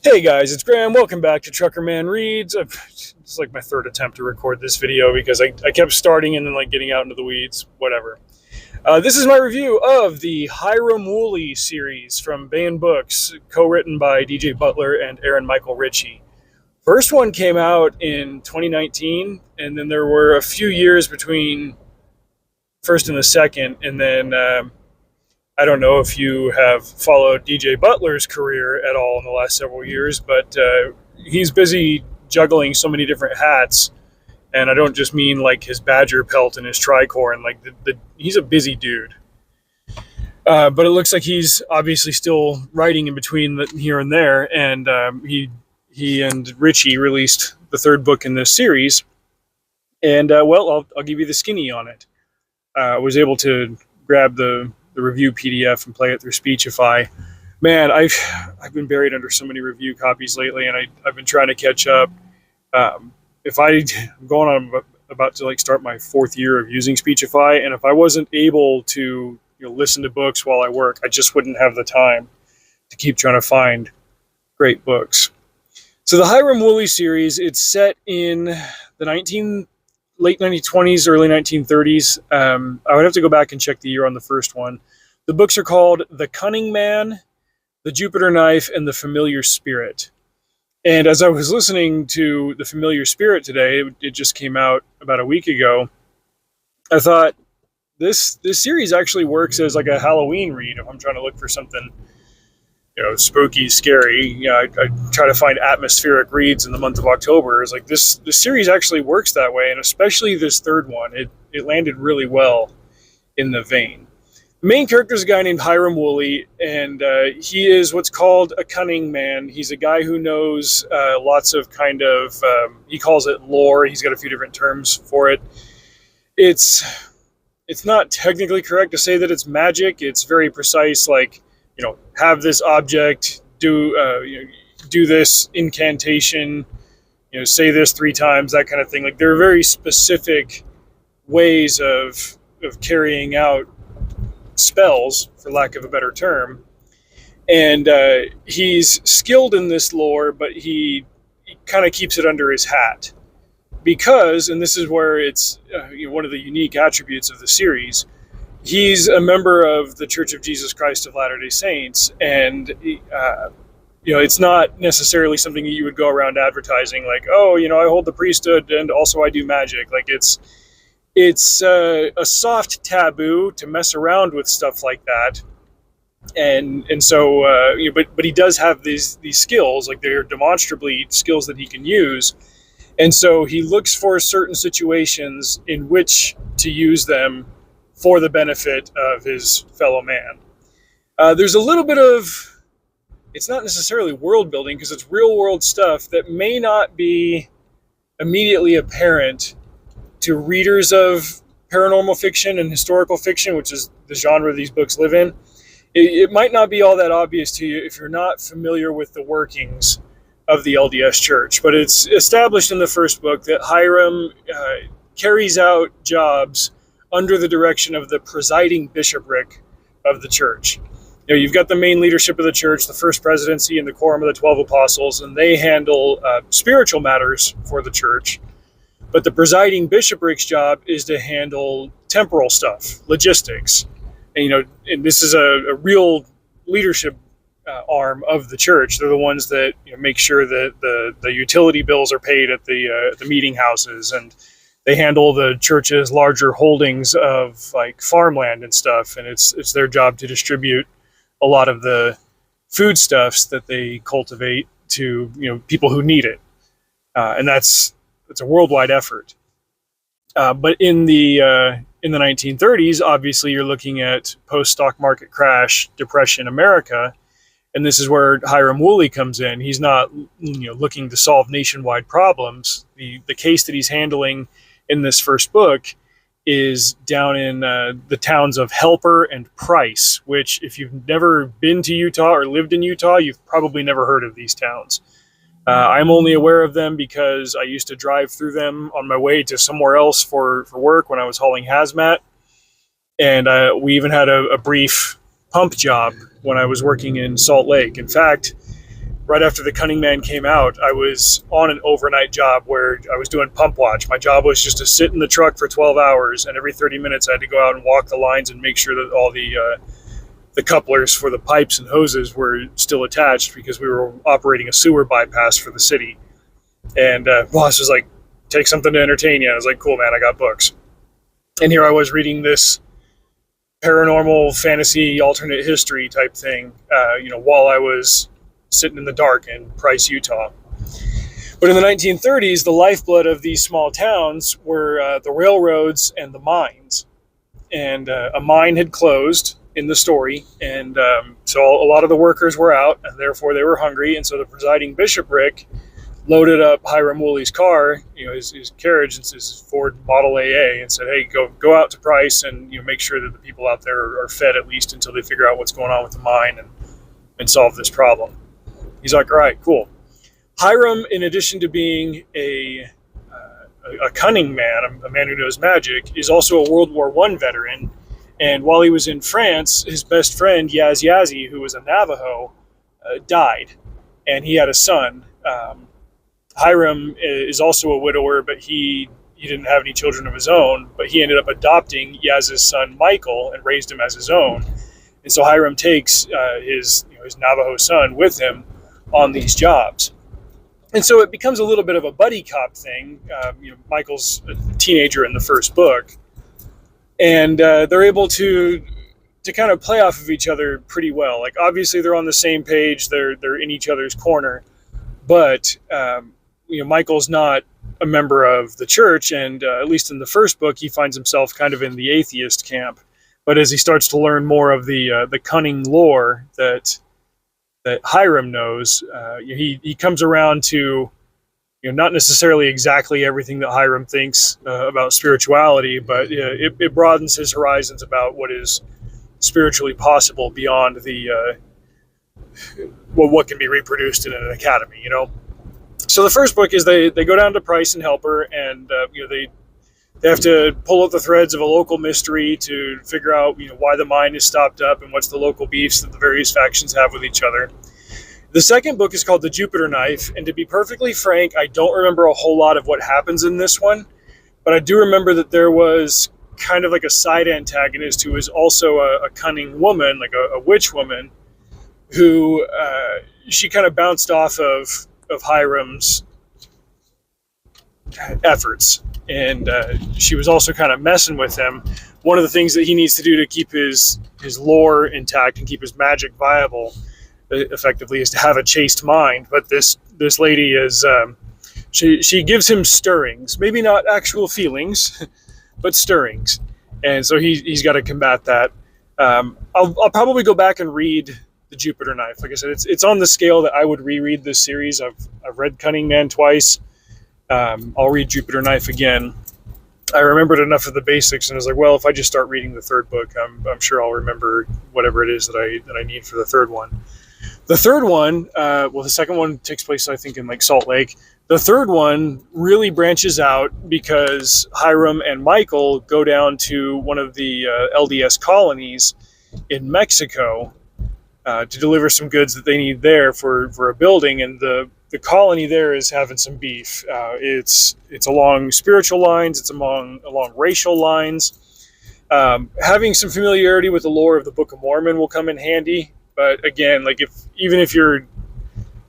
Hey guys, it's Graham. Welcome back to Trucker Man Reads. It's like my third attempt to record this video because I kept starting and then getting out into the weeds. Whatever. This is my review of the Hiram Woolley series from Baen Books, co-written by DJ Butler and Aaron Michael Ritchie. First one came out in 2019, and then there were a few years between first and the second, and then I don't know if you have followed DJ Butler's career at all in the last several years, but he's busy juggling so many different hats. And I don't just mean like his badger pelt and his tricorn. He's a busy dude. But it looks like he's obviously still writing in between here and there. And he and Richie released the third book in this series. And I'll give you the skinny on it. I was able to grab the review PDF and play it through Speechify. Man, I've been buried under so many review copies lately, and I've been trying to catch up. I'm going on about to start my fourth year of using Speechify, and if I wasn't able to listen to books while I work, I just wouldn't have the time to keep trying to find great books. So the Hiram Woolley series, it's set in the late 1920s, early 1930s. I would have to go back and check the year on the first one. The books are called The Cunning Man, The Jupiter Knife, and The Familiar Spirit. And as I was listening to The Familiar Spirit today, it just came out about a week ago, I thought this series actually works as like a Halloween read if I'm trying to look for something spooky, scary. I try to find atmospheric reads in the month of October. It's like this series actually works that way, and especially this third one, it landed really well in the vein. The main character is a guy named Hiram Woolley, and he is what's called a cunning man. He's a guy who knows lots of he calls it lore. He's got a few different terms for it. It's not technically correct to say that it's magic. It's very precise, have this object, do this incantation, say this 3 times, that kind of thing. There are very specific ways of carrying out spells, for lack of a better term. And he's skilled in this lore, but he kind of keeps it under his hat. Because, and this is where it's one of the unique attributes of the series, he's a member of the Church of Jesus Christ of Latter-day Saints, and it's not necessarily something that you would go around advertising I hold the priesthood and also I do magic. It's a soft taboo to mess around with stuff like that, and so but he does have these skills, they're demonstrably skills that he can use, and so he looks for certain situations in which to use them for the benefit of his fellow man. There's a little bit of, it's not necessarily world building because it's real world stuff that may not be immediately apparent to readers of paranormal fiction and historical fiction, which is the genre these books live in. It might not be all that obvious to you if you're not familiar with the workings of the LDS Church, but it's established in the first book that Hiram carries out jobs under the direction of the presiding bishopric of the church. You've got the main leadership of the church, the first presidency, and the quorum of the 12 apostles, and they handle spiritual matters for the church. But the presiding bishopric's job is to handle temporal stuff, logistics. And, and this is a real leadership arm of the church. They're the ones that make sure that the utility bills are paid at the meeting houses, and they handle the church's larger holdings of farmland and stuff, and it's their job to distribute a lot of the foodstuffs that they cultivate to people who need it, and it's a worldwide effort. But in the 1930s, obviously you're looking at post-stock market crash, depression America, and this is where Hiram Woolley comes in. He's not looking to solve nationwide problems. The case that he's handling in this first book is down in the towns of Helper and Price, which if you've never been to Utah or lived in Utah, you've probably never heard of these towns. I'm only aware of them because I used to drive through them on my way to somewhere else for work when I was hauling hazmat. And we even had a brief pump job when I was working in Salt Lake. In fact, right after The Cunning Man came out, I was on an overnight job where I was doing pump watch. My job was just to sit in the truck for 12 hours, and every 30 minutes I had to go out and walk the lines and make sure that all the couplers for the pipes and hoses were still attached, because we were operating a sewer bypass for the city. And boss was like, take something to entertain you. I was like, cool, man, I got books. And here I was reading this paranormal fantasy alternate history type thing, while I was sitting in the dark in Price, Utah. But in the 1930s, the lifeblood of these small towns were the railroads and the mines. And a mine had closed in the story, and so a lot of the workers were out, and therefore they were hungry. And so the presiding bishopric loaded up Hiram Woolley's car, his carriage, his Ford Model AA, and said, "Hey, go out to Price and make sure that the people out there are fed at least until they figure out what's going on with the mine and solve this problem." He's like, "All right, cool." Hiram, in addition to being a cunning man, a man who knows magic, is also a World War I veteran. And while he was in France, his best friend, Yazzie, who was a Navajo, died. And he had a son. Hiram is also a widower, but he didn't have any children of his own. But he ended up adopting Yaz's son, Michael, and raised him as his own. And so Hiram takes his Navajo son with him on these jobs. And so it becomes a little bit of a buddy cop thing. Michael's a teenager in the first book. And they're able to kind of play off of each other pretty well. Like, obviously they're on the same page. They're in each other's corner. But, Michael's not a member of the church. And at least in the first book, he finds himself kind of in the atheist camp. But as he starts to learn more of the cunning lore that Hiram knows, he comes around to not necessarily exactly everything that Hiram thinks about spirituality, but it broadens his horizons about what is spiritually possible beyond what can be reproduced in an academy. So the first book is they go down to Price and help her, and they have to pull out the threads of a local mystery to figure out why the mine is stopped up and what's the local beefs that the various factions have with each other. The second book is called The Jupiter Knife, and to be perfectly frank, I don't remember a whole lot of what happens in this one, but I do remember that there was kind of like a side antagonist who is also a cunning woman, like a witch woman, who she kind of bounced off of Hiram's efforts, and she was also kind of messing with him. One of the things that he needs to do to keep his lore intact and keep his magic viable effectively is to have a chaste mind. But this lady is she gives him stirrings, maybe not actual feelings, but stirrings, and so he's got to combat that. I'll probably go back and read The Jupiter Knife. Like I said, it's on the scale that I would reread this series. I've read Cunning Man twice. I'll read Jupiter Knife again. I remembered enough of the basics, and I was like, well, if I just start reading the third book, I'm sure I'll remember whatever it is that I need for the third one. The third one, the second one takes place, I think, in like Salt Lake. The third one really branches out because Hiram and Michael go down to one of the LDS colonies in Mexico to deliver some goods that they need there for a building, and the colony there is having some beef. It's along spiritual lines, it's along racial lines. Having some familiarity with the lore of the Book of Mormon will come in handy. But again, like even if you're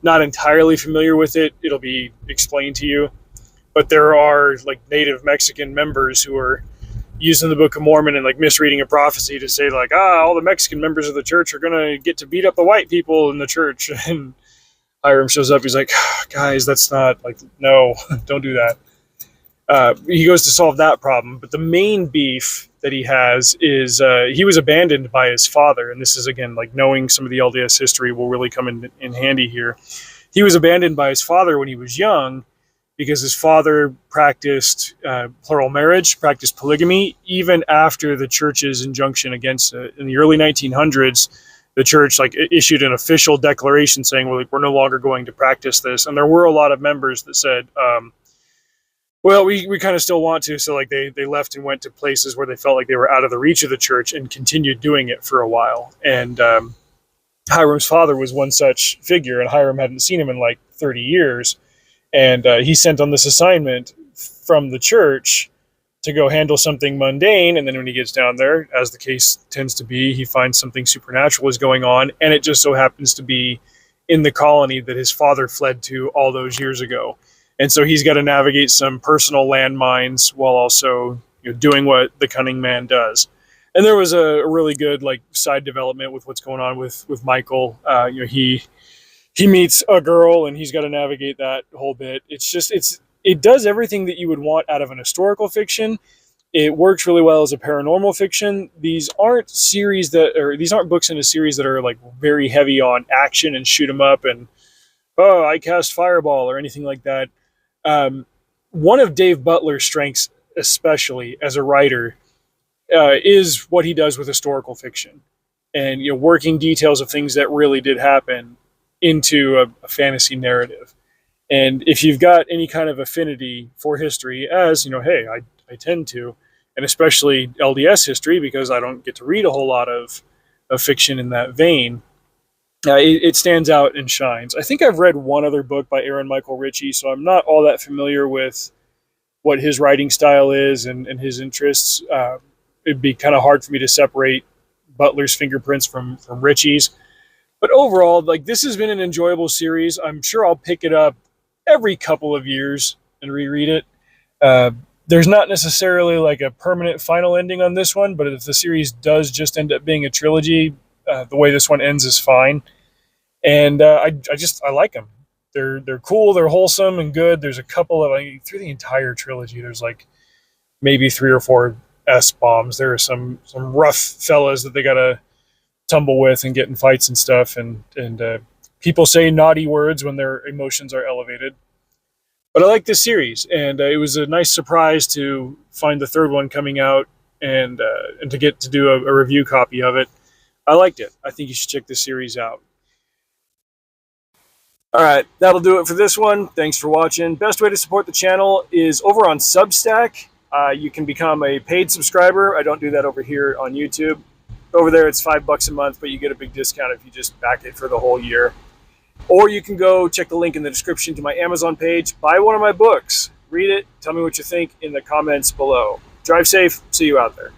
not entirely familiar with it, it'll be explained to you. But there are like native Mexican members who are using the Book of Mormon and like misreading a prophecy to say like, all the Mexican members of the church are gonna get to beat up the white people in the church. And Hiram shows up. He's like, guys, that's not like, no, don't do that. He goes to solve that problem. But the main beef that he has is he was abandoned by his father. And this is, again, like knowing some of the LDS history will really come in handy here. He was abandoned by his father when he was young because his father practiced plural marriage, practiced polygamy, even after the church's injunction against it. In the early 1900s, the church issued an official declaration saying, we're no longer going to practice this. And there were a lot of members that said, we kind of still want to. So they left and went to places where they felt like they were out of the reach of the church and continued doing it for a while. And Hiram's father was one such figure, and Hiram hadn't seen him in like 30 years. And he's sent on this assignment from the church to go handle something mundane. And then when he gets down there, as the case tends to be, he finds something supernatural is going on. And it just so happens to be in the colony that his father fled to all those years ago. And so he's got to navigate some personal landmines while also, doing what the cunning man does. And there was a really good like side development with what's going on with Michael. He meets a girl and he's got to navigate that whole bit. It does everything that you would want out of an historical fiction. It works really well as a paranormal fiction. These aren't books in a series that are like very heavy on action and shoot 'em up and I cast fireball or anything like that. One of Dave Butler's strengths, especially as a writer, is what he does with historical fiction, and working details of things that really did happen into a fantasy narrative. And if you've got any kind of affinity for history, as hey, I tend to, and especially LDS history because I don't get to read a whole lot of fiction in that vein, it stands out and shines. I think I've read one other book by Aaron Michael Ritchie, so I'm not all that familiar with what his writing style is and his interests. It'd be kind of hard for me to separate Butler's fingerprints from Ritchie's. But overall, like, this has been an enjoyable series. I'm sure I'll pick it up every couple of years and reread it. There's not necessarily like a permanent final ending on this one, but if the series does just end up being a trilogy, the way this one ends is fine. And I like them. They're cool, they're wholesome and good. There's a couple of through the entire trilogy. There's like maybe 3 or 4 S-bombs. There are some rough fellas that they gotta tumble with and get in fights and stuff. And people say naughty words when their emotions are elevated. But I like this series, and it was a nice surprise to find the third one coming out and to get to do a review copy of it. I liked it. I think you should check this series out. All right, that'll do it for this one. Thanks for watching. Best way to support the channel is over on Substack. You can become a paid subscriber. I don't do that over here on YouTube. Over there, it's $5 a month, but you get a big discount if you just back it for the whole year. Or you can go check the link in the description to my Amazon page, buy one of my books, read it, tell me what you think in the comments below. Drive safe. See you out there.